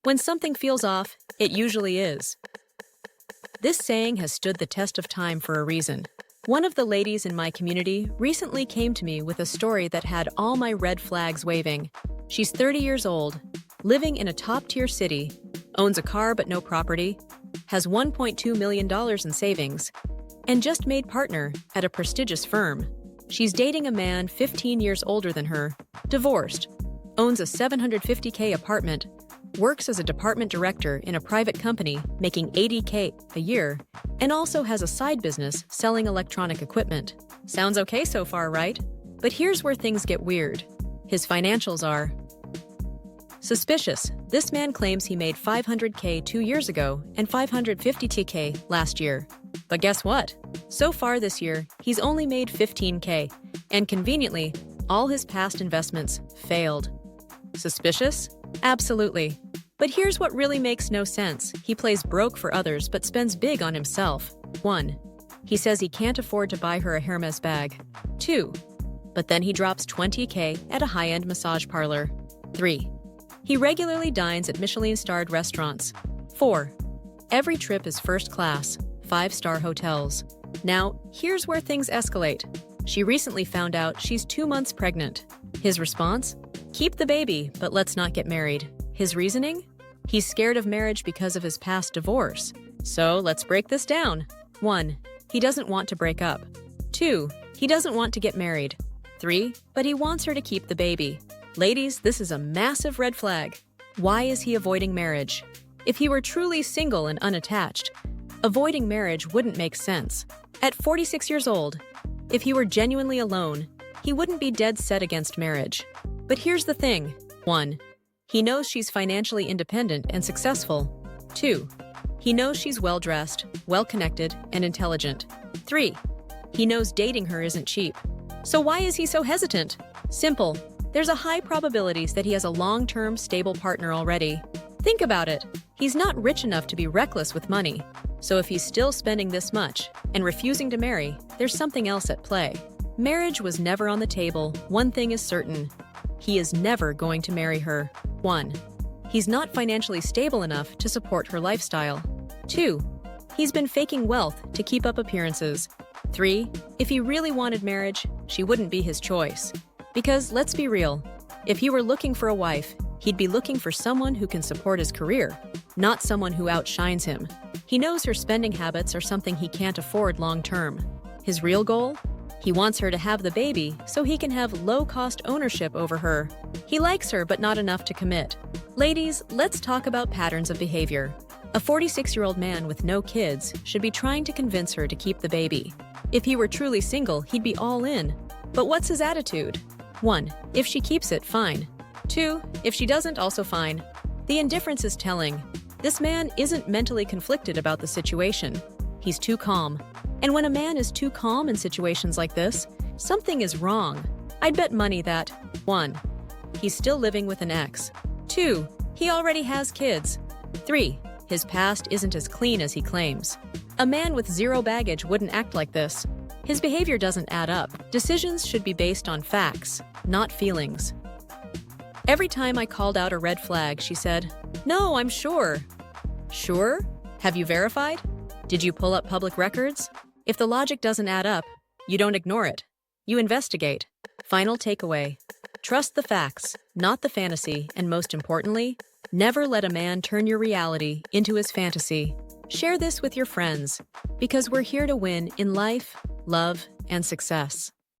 When something feels off, it usually is. This saying has stood the test of time for a reason. One of the ladies in my community recently came to me with a story that had all my red flags waving. She's 30 years old, living in a top-tier city, owns a car but no property, has $1.2 million in savings, and just made partner at a prestigious firm. She's dating a man 15 years older than her, divorced, owns a $750K apartment, works as a department director in a private company making $80K a year, and also has a side business selling electronic equipment. Sounds okay so far, right? But here's where things get weird. His financials are suspicious. This man claims he made $500K 2 years ago and $550K last year. But guess what? So far this year, he's only made $15K, and conveniently, all his past investments failed. Suspicious? Absolutely. But here's what really makes no sense. He plays broke for others but spends big on himself. 1. He says he can't afford to buy her a Hermes bag. 2. But then he drops $20K at a high-end massage parlor. 3. He regularly dines at Michelin-starred restaurants. 4. Every trip is first class, 5-star hotels. Now, here's where things escalate. She recently found out she's 2 months pregnant. His response? Keep the baby, but let's not get married. His reasoning? He's scared of marriage because of his past divorce. So let's break this down. 1. He doesn't want to break up. 2. He doesn't want to get married. 3. But he wants her to keep the baby. Ladies, this is a massive red flag. Why is he avoiding marriage? If he were truly single and unattached, avoiding marriage wouldn't make sense. At 46 years old, if he were genuinely alone, he wouldn't be dead set against marriage. But here's the thing. 1. He knows she's financially independent and successful. 2. He knows she's well-dressed, well-connected, and intelligent. 3. He knows dating her isn't cheap. So why is he so hesitant? Simple. There's a high probability that he has a long-term, stable partner already. Think about it. He's not rich enough to be reckless with money. So if he's still spending this much and refusing to marry, there's something else at play. Marriage was never on the table. One thing is certain. He is never going to marry her. 1. He's not financially stable enough to support her lifestyle. 2. He's been faking wealth to keep up appearances. 3. If he really wanted marriage, she wouldn't be his choice. Because, let's be real, if he were looking for a wife, he'd be looking for someone who can support his career, not someone who outshines him. He knows her spending habits are something he can't afford long-term. His real goal? He wants her to have the baby so he can have low-cost ownership over her. He likes her but not enough to commit. Ladies, let's talk about patterns of behavior. A 46-year-old man with no kids should be trying to convince her to keep the baby. If he were truly single, he'd be all in. But what's his attitude? 1. If she keeps it, fine. 2. If she doesn't, also fine. The indifference is telling. This man isn't mentally conflicted about the situation. He's too calm. And when a man is too calm in situations like this, something is wrong. I'd bet money that 1. He's still living with an ex. 2. He already has kids. 3. His past isn't as clean as he claims. A man with zero baggage wouldn't act like this. His behavior doesn't add up. Decisions should be based on facts, not feelings. Every time I called out a red flag, she said, "No, I'm sure." Sure? Have you verified? Did you pull up public records? If the logic doesn't add up, you don't ignore it. You investigate. Final takeaway. Trust the facts, not the fantasy, and most importantly, never let a man turn your reality into his fantasy. Share this with your friends, because we're here to win in life, love, and success.